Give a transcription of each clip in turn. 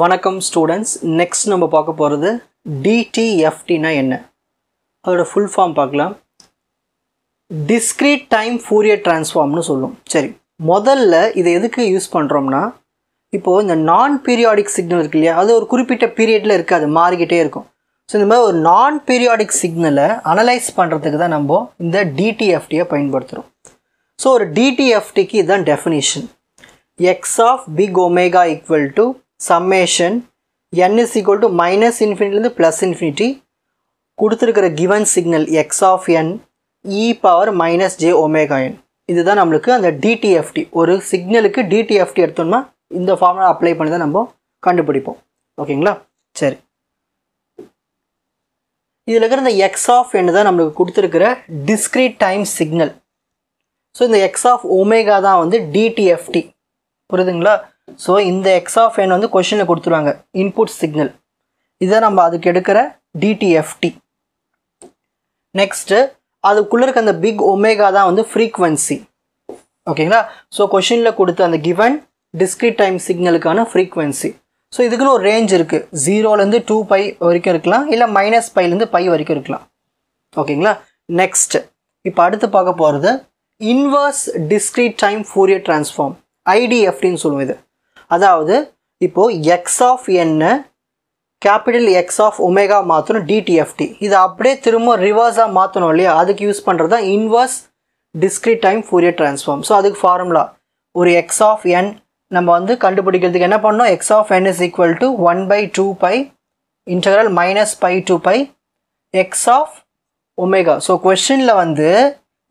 வணக்கம் students. Next நம்ம பார்க்க போகிறது டிடிஎஃப்டினா என்ன, அதோட ஃபுல் ஃபார்ம் பார்க்கலாம். டிஸ்க்ரீட் டைம் ஃபோரியர் டிரான்ஸ்ஃபார்ம்னு சொல்லும். சரி, முதல்ல இதை எதுக்கு யூஸ் பண்ணுறோம்னா, இப்போது இந்த நான் பீரியாடிக் சிக்னல் இருக்கு இல்லையா, அது ஒரு குறிப்பிட்ட பீரியடில் இருக்காது, மாறிக்கிட்டே இருக்கும். ஸோ இந்த மாதிரி ஒரு நான் பீரியாடிக் சிக்னலை அனலைஸ் பண்ணுறதுக்கு தான் நம்ம இந்த டிடிஎஃப்டியை பயன்படுத்துகிறோம். ஸோ ஒரு டிடிஎஃப்டிக்கு இதுதான் definition. X of big omega equal to summation n is equal to minus infinity plus infinity கொடுத்திருக்கிற given signal x of n e power minus j omega n. இதுதான் நம்மளுக்கு அந்த DTFT. ஒரு சிக்னலுக்கு DTFT எடுத்தோம்னா இந்த ஃபார்முலா அப்ளை பண்ணி தான் நம்ம கண்டுபிடிப்போம். ஓகேங்களா? சரி, இதில் இருக்கிற இந்த x of n தான் நம்மளுக்கு கொடுத்திருக்கிற discrete time signal. ஸோ இந்த x of omega தான் வந்து DTFT. புரியுதுங்களா? ஸோ இந்த எக்ஸ் ஆஃப் என் வந்து கொஷனில் கொடுத்துருவாங்க, இன்புட் சிக்னல். இதை நம்ம அதுக்கு எடுக்கிற டிடிஎஃப்டி. நெக்ஸ்ட்டு அதுக்குள்ளே இருக்க அந்த பிக் ஒமேகா தான் வந்து ஃப்ரீக்வன்சி. ஓகேங்களா? ஸோ கொஷனில் கொடுத்த அந்த கிவன் டிஸ்க்ரீட் டைம் சிக்னலுக்கான ஃப்ரீக்வன்சி. ஸோ இதுக்குன்னு ஒரு ரேஞ்ச் இருக்குது, 0லேருந்து 2π வரைக்கும் இருக்கலாம், இல்லை -πலேருந்து π வரைக்கும் இருக்கலாம். ஓகேங்களா? நெக்ஸ்ட் இப்போ அடுத்து பார்க்க போகிறது inverse discrete time Fourier transform, ஐடிஎஃப்டின்னு சொல்லுவோம். இது அதாவது இப்போது எக்ஸ் ஆஃப் என்ன கேபிட்டல் எக்ஸ் ஆஃப் ஒமேகா மாற்றணும் டிடிஎஃப்டி. இதை அப்படியே திரும்ப ரிவர்ஸாக மாற்றணும் இல்லையா, அதுக்கு யூஸ் பண்ணுறது தான் inverse discrete time Fourier transform. So அதுக்கு ஃபார்முலா ஒரு எக்ஸ் ஆஃப் என் நம்ம வந்து கண்டுபிடிக்கிறதுக்கு என்ன பண்ணோம், x of n is equal to 1/2π integral -π to π x of omega. So கொஸ்டினில் வந்து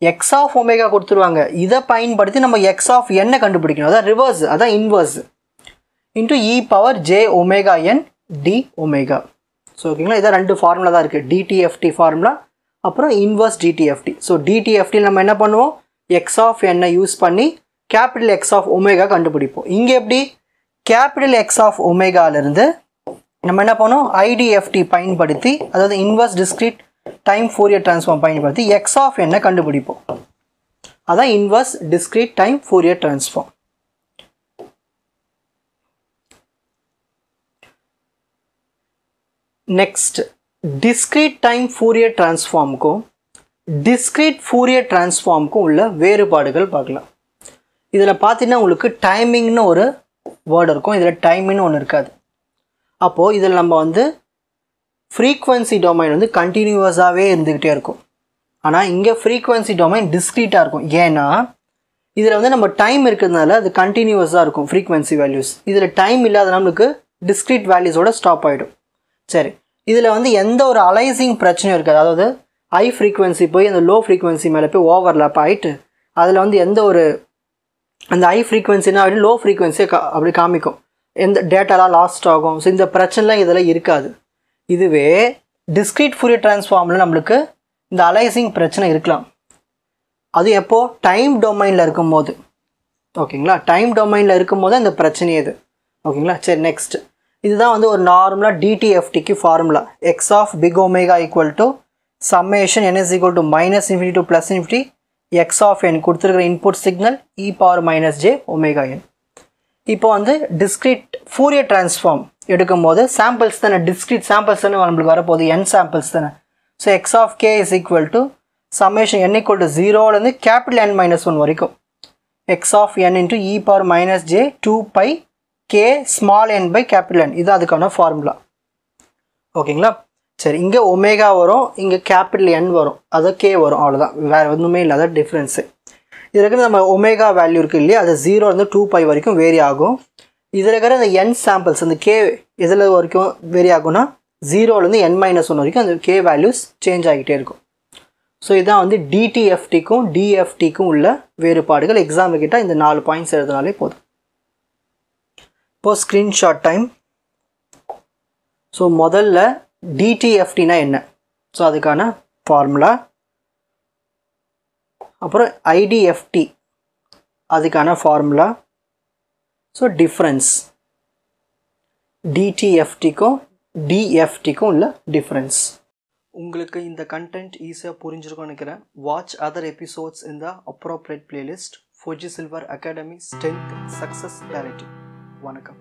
எக்ஸ் ஆஃப் ஒமேகா கொடுத்துருவாங்க, இதை பயன்படுத்தி நம்ம எக்ஸ் ஆஃப் என்னை கண்டுபிடிக்கணும். அதான் ரிவர்ஸ், அதான் inverse into e power J omega என் டி ஒமேகா. ஸோ ஓகேங்களா, இதான் ரெண்டு ஃபார்முலா தான் இருக்குது, டிடிஎஃப்டி ஃபார்முலா அப்புறம் இன்வர்ஸ் டிடிஎஃப்டி. ஸோ டிடிஎஃப்டியில் நம்ம என்ன பண்ணுவோம், எக்ஸ் ஆஃப் என்னை யூஸ் பண்ணி கேபிட்டல் எக்ஸ் ஆஃப் ஒமேகா கண்டுபிடிப்போம். இங்கே எப்படி கேபிட்டல் எக்ஸ் ஆஃப் ஒமேகாவிலேருந்து நம்ம என்ன பண்ணுவோம், ஐடிஎஃப்டி பயன்படுத்தி, அதாவது inverse discrete time Fourier transform பயன்படுத்தி எக்ஸ் ஆஃப் என்னை கண்டுபிடிப்போம். அதான் inverse discrete time Fourier transform. Next discrete time Fourier டிரான்ஸ்ஃபார்முக்கும் டிஸ்க்ரீட் ஃபோரியர் டிரான்ஸ்ஃபார்முக்கும் உள்ள வேறுபாடுகள் பார்க்கலாம். இதில் பார்த்தீங்கன்னா உங்களுக்கு டைமிங்னு ஒரு வேர்டு இருக்கும், இதில் டைமிங்னு ஒன்று இருக்காது. அப்போது இதில் நம்ம வந்து ஃப்ரீக்வன்சி டொமைன் வந்து கண்டினியூவஸாகவே இருந்துக்கிட்டே இருக்கும். ஆனால் இங்கே ஃப்ரீக்வன்சி டொமைன் டிஸ்க்ரீட்டாக இருக்கும். ஏன்னா இதில் வந்து நம்ம டைம் இருக்கிறதுனால அது கண்டினியூவஸாக இருக்கும் ஃப்ரீக்வன்சி வேல்யூஸ். இதில் டைம் இல்லாத நம்மளுக்கு டிஸ்க்ரீட் வேல்யூஸோட ஸ்டாப் ஆகிடும். சரி, இதில் வந்து எந்த ஒரு அலைசிங் பிரச்சனையும் இருக்காது. அதாவது ஹை ஃப்ரீக்வன்சி போய் அந்த லோ ஃப்ரீக்வன்சி மேலே போய் ஓவர்லாப் ஆகிட்டு அதில் வந்து எந்த ஒரு அந்த ஹை ஃப்ரீக்வன்சினா அப்படி லோ ஃப்ரீக்வன்சியை அப்படி காமிக்கும், எந்த டேட்டாலாம் லாஸ்ட் ஆகும். ஸோ இந்த பிரச்சனைலாம் இதில் இருக்காது. இதுவே டிஸ்க்ரீட் ஃபோரியர் டிரான்ஸ்ஃபார்மில் நம்மளுக்கு இந்த அலைசிங் பிரச்சனை இருக்கலாம். அது எப்போது டைம் டொமைனில் இருக்கும்போது. ஓகேங்களா? டைம் டொமைனில் இருக்கும்போது இந்த பிரச்சனையே இது. ஓகேங்களா? சரி, நெக்ஸ்ட் இதுதான் வந்து ஒரு நார்மலாக டிடிஎஃப்டிக்கு formula. X of big omega equal to summation n is equal to -infinity to +infinity x of n கொடுத்துருக்கிற input signal e power -j omega n. இப்போ வந்து டிஸ்க்ரீட் ஃபோரியர் டிரான்ஸ்ஃபார்ம் எடுக்கும்போது சாம்பிள்ஸ் தானே, டிஸ்க்ரீட் சாம்பிள்ஸ் தானே நம்மளுக்கு வரப்போகுது, n samples தானே. So x of k is equal to summation n equal to 0லேருந்து கேபிட்டல் n-1 வரைக்கும் x of n into e power -j 2π k small n by capital n. இது அதுக்கான formula. ஓகேங்களா? சரி, இங்கே ஒமேகா வரும், இங்கே கேபிட்டல் n வரும், அது k வரும், அவ்வளோதான், வேறு ஒன்றுமே இல்லாத டிஃப்ரென்ஸு. இதில் இருக்கிற நம்ம ஒமேகா வேல்யூ இருக்குது இல்லையா, அது 0லேருந்து 2π வரைக்கும் வேரி ஆகும். இதில் இருக்கிற இந்த n சாம்பிள்ஸ் அந்த k எதில் வரைக்கும் வேரி ஆகும்னா 0லேருந்து n-1 வரைக்கும் அந்த k வேல்யூஸ் சேஞ்ச் ஆகிட்டே இருக்கும். ஸோ இதான் வந்து டிடிஎஃப்டிக்கும் டிஎஃப்டிக்கும் உள்ள வேறுபாடுகள். எக்ஸாம்பிள் கிட்ட இந்த 4 பாயிண்ட்ஸ் எழுதினாலே போதும். இப்போது ஸ்க்ரீன்ஷாட் டைம். ஸோ முதல்ல டிடிஎஃப்டினா என்ன, ஸோ அதுக்கான ஃபார்முலா, அப்புறம் ஐடிஎஃப்டி அதுக்கான ஃபார்முலா. ஸோ டிஃப்ரென்ஸ் டிடிஎஃப்டிக்கும் டிஎஃப்டிக்கும் உள்ள டிஃப்ரென்ஸ். உங்களுக்கு இந்த கண்டென்ட் ஈஸியாக புரிஞ்சிருக்கும்னு நினைக்கிறேன். வாட்ச் அதர் எபிசோட்ஸ் இன் த appropriate playlist. Fauji silver academy strength success clarity. வணக்கம்.